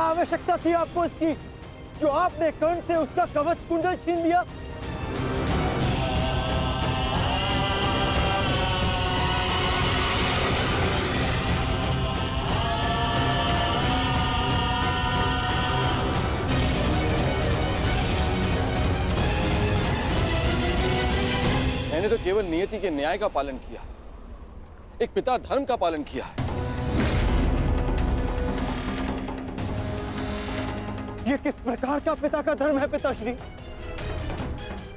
आवश्यकता थी आपको इसकी, जो आपने कर्ण से उसका कवच कुंडल छीन लिया? मैंने तो केवल नियति के न्याय का पालन किया, एक पिता धर्म का पालन किया है। ये किस प्रकार का पिता का धर्म है पिताश्री?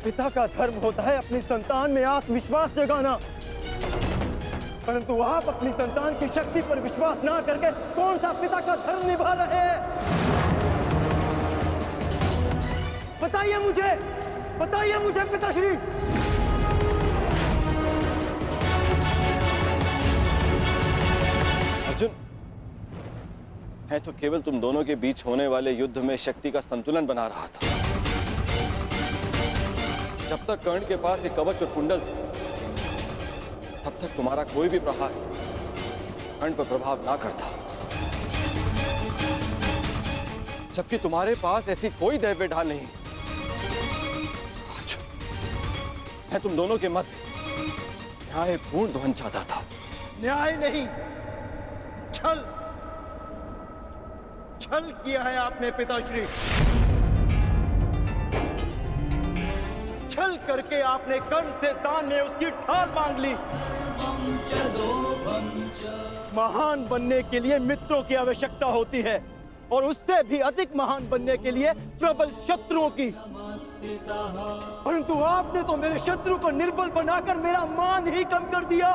पिता का धर्म होता है अपनी संतान में आत्मविश्वास जगाना, परंतु आप अपनी संतान की शक्ति पर विश्वास ना करके कौन सा पिता का धर्म निभा रहे हैं? बताइए मुझे पिताश्री। अर्जुन, मैं तो केवल तुम दोनों के बीच होने वाले युद्ध में शक्ति का संतुलन बना रहा था। जब तक कर्ण के पास एक कवच और कुंडल था, तब तक तुम्हारा कोई भी प्रहार कर्ण पर प्रभाव ना करता। जबकि तुम्हारे पास ऐसी कोई दैव्य ढाल नहीं। अर्जुन, मैं तुम दोनों के मध्य न्यायपूर्ण ध्वंस चाहता था। न्याय नहीं, छल किया है आपने पिताश्री। छल करके आपने कर्ण से दान में उसकी ढाल मांग ली। महान बनने के लिए मित्रों की आवश्यकता होती है, और उससे भी अधिक महान बनने के लिए प्रबल शत्रुओं की। परंतु आपने तो मेरे शत्रु को निर्बल बनाकर मेरा मान ही कम कर दिया।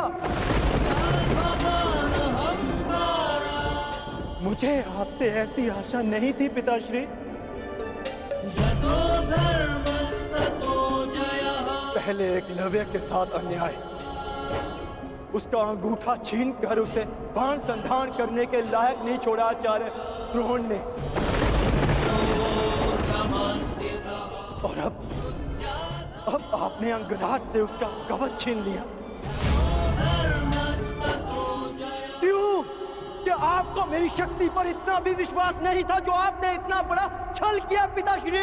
मुझे आपसे ऐसी आशा नहीं थी पिताश्री। पहले एकलव्य के साथ अन्याय, उसका अंगूठा छीन कर उसे बाण संधान करने के लायक नहीं छोड़ा आचार्य द्रोण ने, और अब आपने अंगराज से उसका कवच छीन लिया। क्या आपको मेरी शक्ति पर इतना भी विश्वास नहीं था, जो आपने इतना बड़ा छल किया पिताश्री?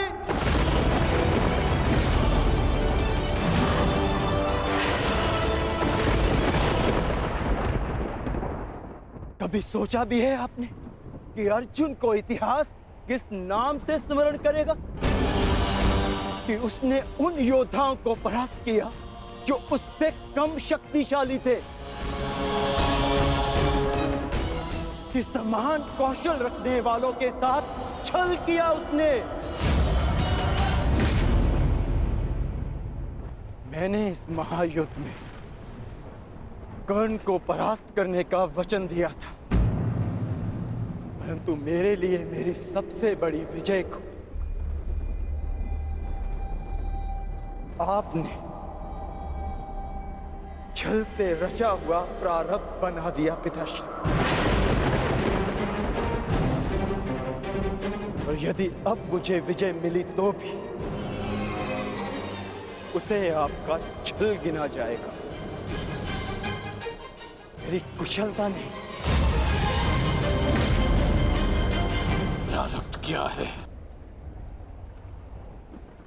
कभी सोचा भी है आपने कि अर्जुन को इतिहास किस नाम से स्मरण करेगा? कि उसने उन योद्धाओं को परास्त किया जो उससे कम शक्तिशाली थे, कि समान कौशल रखने वालों के साथ छल किया उसने। मैंने इस महायुद्ध में कर्ण को परास्त करने का वचन दिया था, परंतु मेरे लिए मेरी सबसे बड़ी विजय को आपने छल से रचा हुआ प्रारब्ध बना दिया पिताश्री। और यदि अब मुझे विजय मिली तो भी उसे आपका छल गिना जाएगा, मेरी कुशलता नहीं। प्रारब्ध क्या है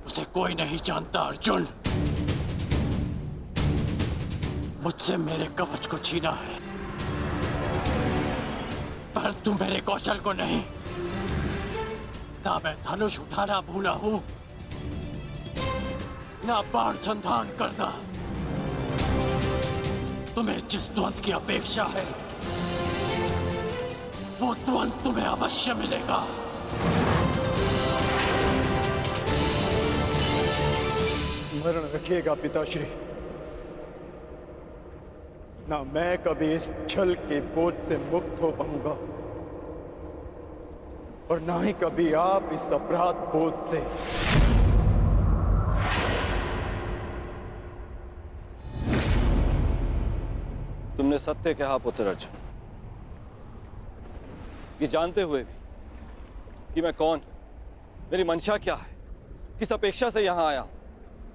उसे कोई नहीं जानता अर्जुन। मुझसे मेरे कवच को छीना है, परंतु मेरे कौशल को नहीं। ना मैं धनुष उठाना भूला हूं, ना बाण संधान करना। तुम्हें जिस द्वंद की अपेक्षा है, वो द्वंद तुम्हें अवश्य मिलेगा। स्मरण रखिएगा पिताश्री, ना मैं कभी इस छल के बोझ से मुक्त हो पाऊंगा, और ना ही कभी आप इस अपराध बोझ से। तुमने सत्य कहा पुत्र अर्जुन। ये जानते हुए भी कि मैं कौन, मेरी मंशा क्या है, किस अपेक्षा से यहां आया हूं,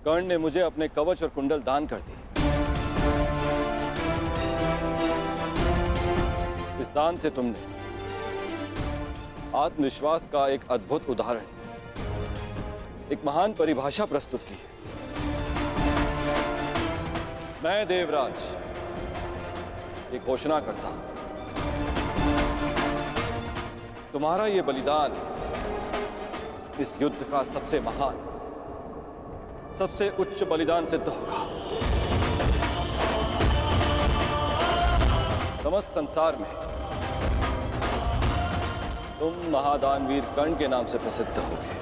कर्ण ने मुझे अपने कवच और कुंडल दान कर दिए। इस दान से तुमने आत्मविश्वास का एक अद्भुत उदाहरण, एक महान परिभाषा प्रस्तुत की है। मैं देवराज ये घोषणा करता हूं, तुम्हारा ये बलिदान इस युद्ध का सबसे महान, सबसे उच्च बलिदान सिद्ध होगा। समस्त संसार में तुम महादानवीर कर्ण के नाम से प्रसिद्ध होगे।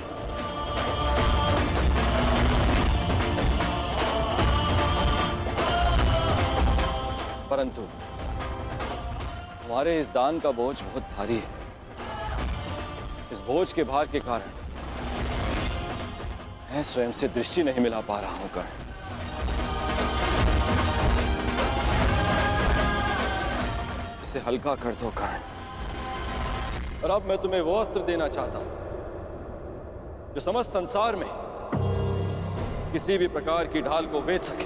परंतु तुम्हारे इस दान का बोझ बहुत भारी है। इस बोझ के भार के कारण मैं स्वयं से दृष्टि नहीं मिला पा रहा हूं कर्ण। इसे हल्का कर दो कर्ण। और अब मैं तुम्हें वो अस्त्र देना चाहता हूं जो समस्त संसार में किसी भी प्रकार की ढाल को वेध सके।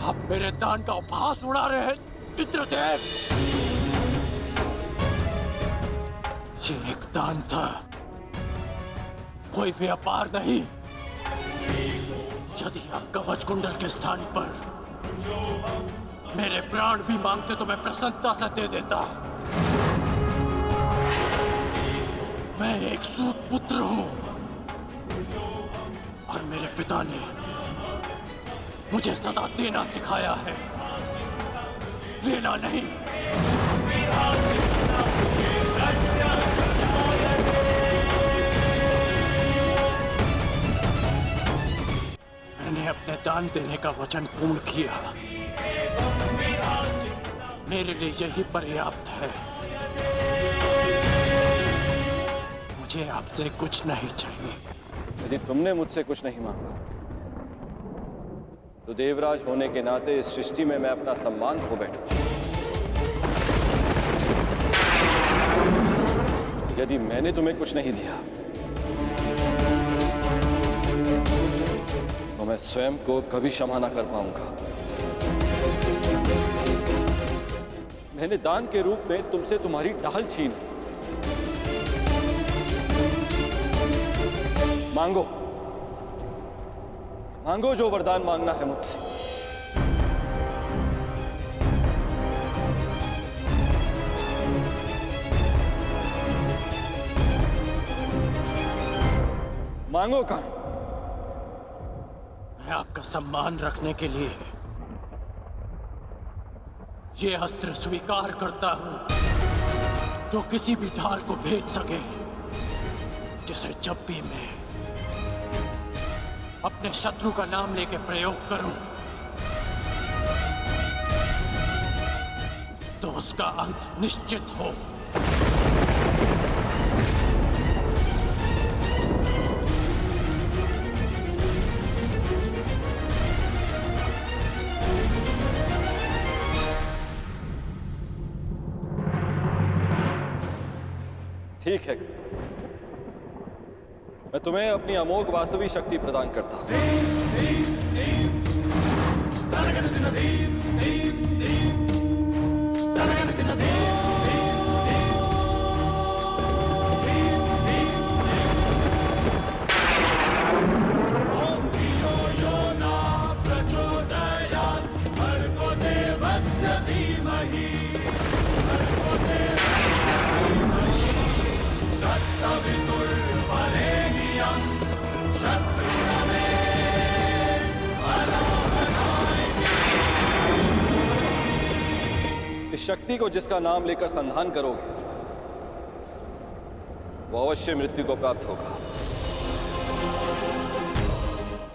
आप मेरे दान का उपहास उड़ा रहे हैं इंद्रदेव। ये एक दान था, कोई व्यापार नहीं। यदि आप कवच कुंडल के स्थान पर मेरे प्राण भी मांगते तो मैं प्रसन्नता से दे देता। मैं एक सूत पुत्र हूं और मेरे पिता ने मुझे सदा देना सिखाया है, लेना नहीं। मैंने अपने दान देने का वचन पूर्ण किया। मेरे लिए यही पर्याप्त है। मुझे आपसे कुछ नहीं चाहिए। यदि तुमने मुझसे कुछ नहीं मांगा तो देवराज होने के नाते इस सृष्टि में मैं अपना सम्मान खो बैठूं। यदि मैंने तुम्हें कुछ नहीं दिया तो मैं स्वयं को कभी क्षमा ना कर पाऊंगा। मैंने दान के रूप में तुमसे तुम्हारी ढाल छीन। मांगो मांगो जो वरदान मांगना है मुझसे। मांगो कर्ण। मैं आपका सम्मान रखने के लिए ये अस्त्र स्वीकार करता हूं जो किसी भी ढाल को भेद सके, जिसे जब भी मैं अपने शत्रु का नाम लेके प्रयोग करूं तो उसका अंत निश्चित हो। ठीक है, मैं तुम्हें अपनी अमोघ वास्तवी शक्ति प्रदान करता हूं। इस शक्ति को जिसका नाम लेकर संधान करोगे वो अवश्य मृत्यु को प्राप्त होगा।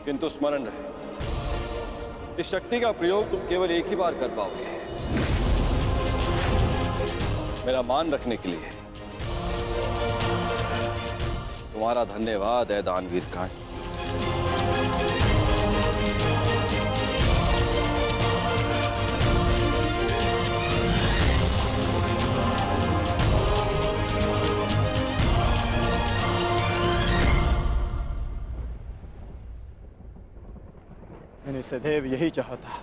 किंतु स्मरण रहे, इस शक्ति का प्रयोग तुम केवल एक ही बार कर पाओगे, मेरा मान रखने के लिए। तुम्हारा धन्यवाद है दानवीर कर्ण। मैंने सदैव यही चाहा था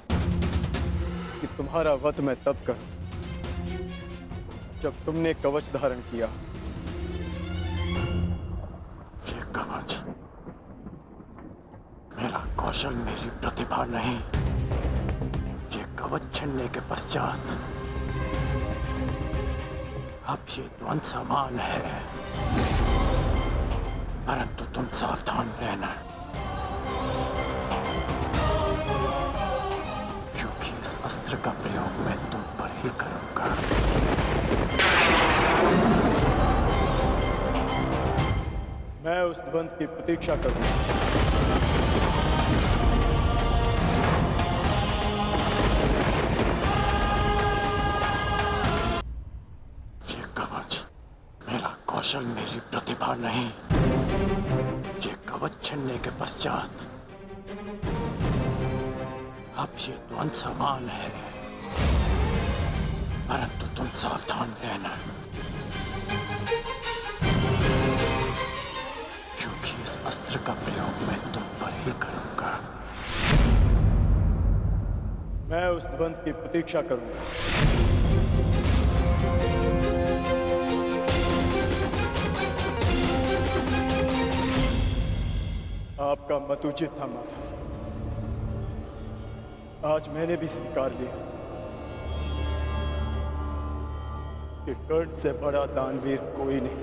कि तुम्हारा वध मैं तब करूं जब तुमने कवच धारण किया। ये कवच मेरा कौशल, मेरी प्रतिभा नहीं। ये कवच छीनने के पश्चात अब ये द्वंद समान है, परंतु तुम सावधान रहना, क्योंकि इस अस्त्र का प्रयोग मैं तुम पर ही करूंगा। मैं उस द्वंद की प्रतीक्षा करूंगा। ये कवच मेरा कौशल, मेरी प्रतिभा नहीं। ये कवच छीनने के पश्चात अब ये द्वंद समान है, परंतु तुम सावधान रहना, क्योंकि इस अस्त्र का प्रयोग मैं तुम पर ही करूंगा। मैं उस द्वंद की प्रतीक्षा करूंगा। आपका मत उचित था माता। आज मैंने भी स्वीकार लिया कि कर्ण से बड़ा दानवीर कोई नहीं।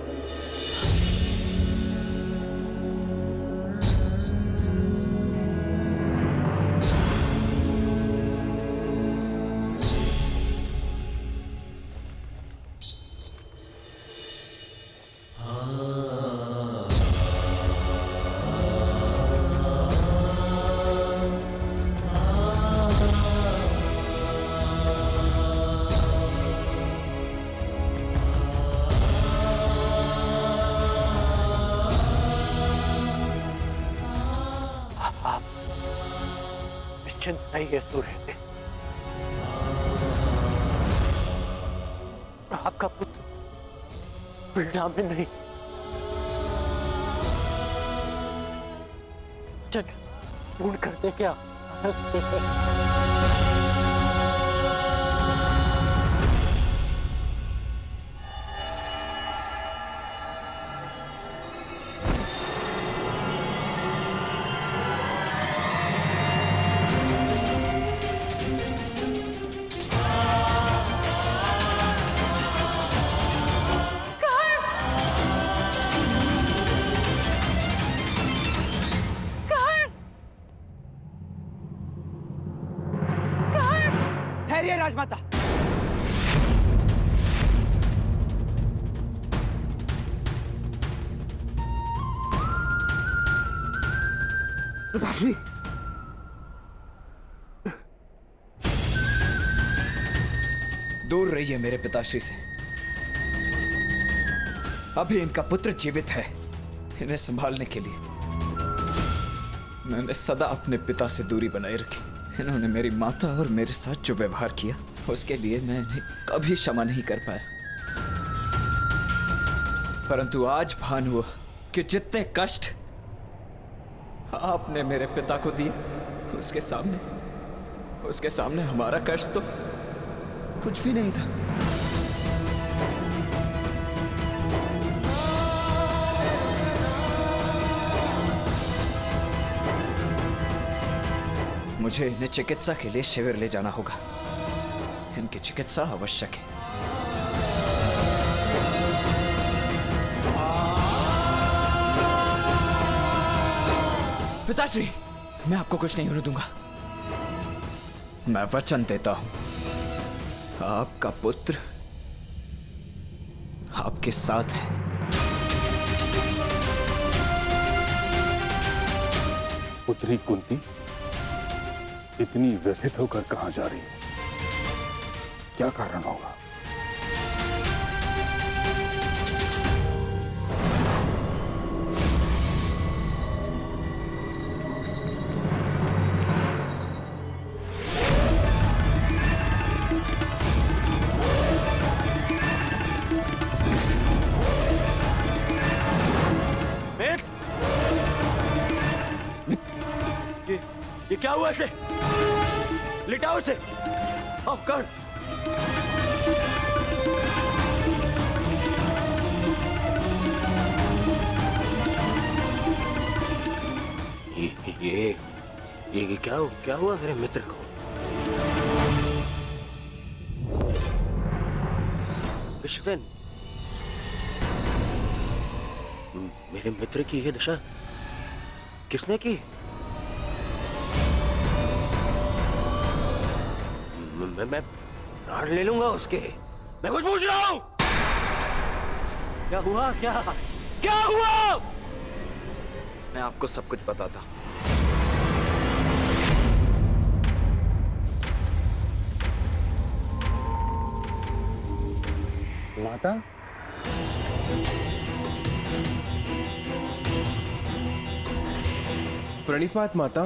निश्चिंत नहीं है सूर्य, आपका पुत्र पीड़ा में नहीं। चल पूर्ण कर दे क्या? ठहरिए राजमाता। पिताश्री, दूर रहिए मेरे पिताश्री से। अभी इनका पुत्र जीवित है। इन्हें संभालने के लिए मैंने सदा अपने पिता से दूरी बनाए रखी। इन्होंने मेरी माता और मेरे साथ जो व्यवहार किया, उसके लिए मैं इन्हें कभी क्षमा नहीं कर पाया। परंतु आज भान हुआ कि जितने कष्ट आपने मेरे पिता को दिए, उसके सामने हमारा कष्ट तो कुछ भी नहीं था। मुझे इन्हें चिकित्सा के लिए शिविर ले जाना होगा। इनकी चिकित्सा आवश्यक है। पिताश्री, मैं आपको कुछ नहीं होने दूंगा। मैं वचन देता हूं, आपका पुत्र आपके साथ है। पुत्री कुंती इतनी व्यथित होकर कहां जा रही है? क्या कारण होगा? ये क्या हुआ इसे? लिटाओ इसे। कर्ण, ये क्या हुआ मेरे मित्र को? विश्वसेन, मेरे मित्र की ये दशा किसने की? मैं प्राण ले लूंगा उसके। मैं कुछ पूछ रहा हूं। क्या हुआ? क्या हुआ? मैं आपको सब कुछ बताता। माता, प्रणिपात माता।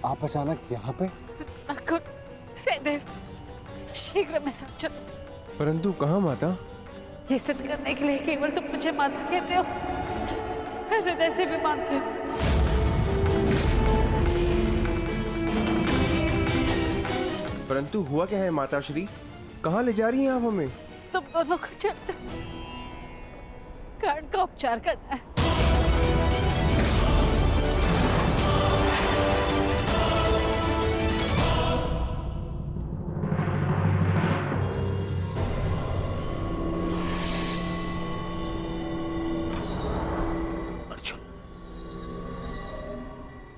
आप अचानक यहाँ पे? सहदेव, शीघ्र में सब चल। परंतु कहाँ माता? ये सिद्ध करने के लिए केवल तुम मुझे माता कहते हो, हृदय से भी मानते हो। परंतु हुआ क्या है माता श्री? कहाँ ले जा रही हैं आप हमें? तुम दोनों को चलते कर्ण का उपचार करना है। अर्जुन,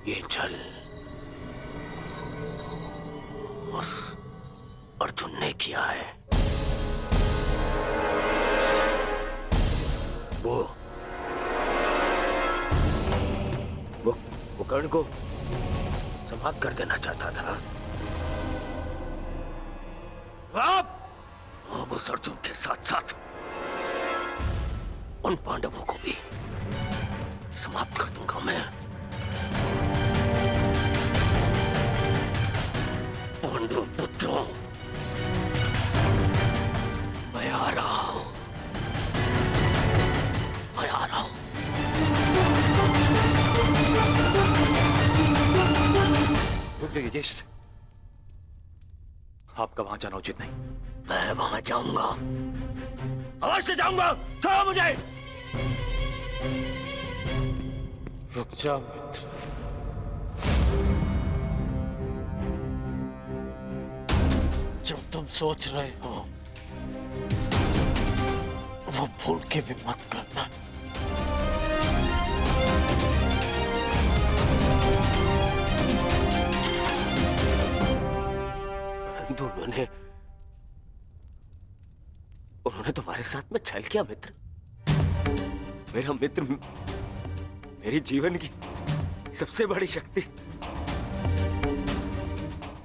ये जल उस अर्जुन ने किया है। वो कर्ण को समाप्त कर देना चाहता था। अब उस अर्जुन के साथ साथ उन पांडवों को भी समाप्त कर दूंगा मैं। पांडव पुत्रों, मैं आ रहा हूं। रुक जाइए ज्येष्ठ, आपका वहां जाना उचित नहीं। मैं वहां जाऊंगा, अवश्य जाऊंगा। छोड़ो मुझे। रुक जा मित्र। जो तुम सोच रहे हो वो भूल के भी मत करना। परंतु उन्होंने तुम्हारे साथ में छल किया मित्र। मेरा मित्र मेरी जीवन की सबसे बड़ी शक्ति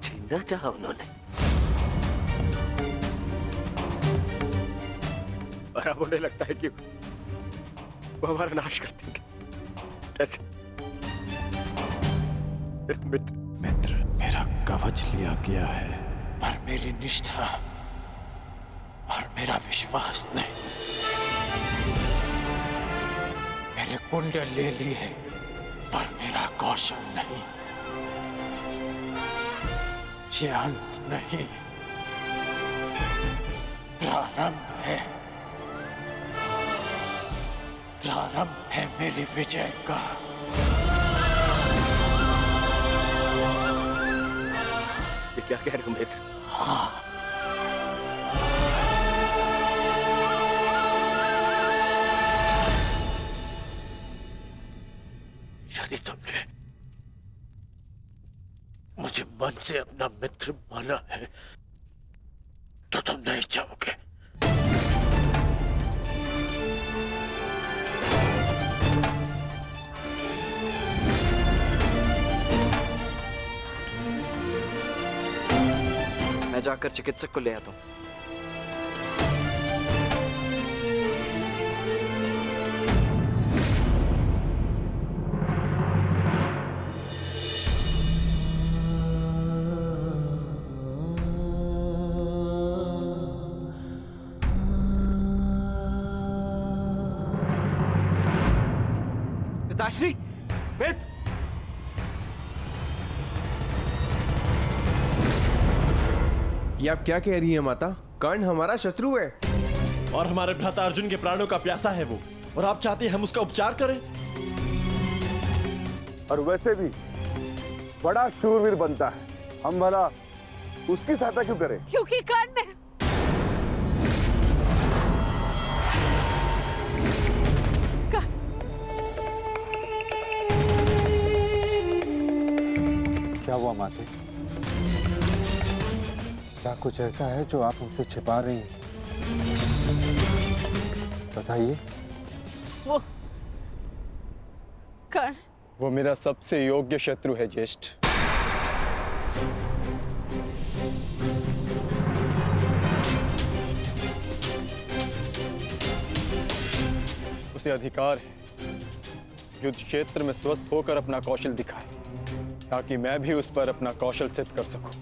छीनना चाहा उन्होंने, और अब उन्हें लगता है कि वो हमारा नाश कर देंगे। कैसे? मित्र, मेरा कवच लिया गया है, पर मेरी निष्ठा और मेरा विश्वास नहीं। मेरे कुंडल ले लिए, पर मेरा कौशल नहीं। ये अंत नहीं, प्रारंभ है। प्रारंभ है मेरी विजय का। ये क्या कह रहे हो मित्र? हाँ, यदि तुमने मुझे मन से अपना मित्र माना है तो तुम नहीं चाहोगे। मैं जाकर चिकित्सक को ले आता हूं। पिताश्री, मित्र, ये आप क्या कह रही हैं माता? कर्ण हमारा शत्रु है। और हमारे भ्राता अर्जुन के प्राणों का प्यासा है वो, और आप चाहते हैं हम उसका उपचार करें? और वैसे भी बड़ा शूरवीर बनता है, हम भला उसकी सहायता क्यों करें? क्योंकि कर्ण क्या हुआ माते? क्या कुछ ऐसा है जो आप हमसे छिपा रही हैं? बताइए। वो कर्ण, वो मेरा सबसे योग्य शत्रु है ज्येष्ठ। उसे अधिकार है युद्ध क्षेत्र में स्वस्थ होकर अपना कौशल दिखाए, ताकि मैं भी उस पर अपना कौशल सिद्ध कर सकूं।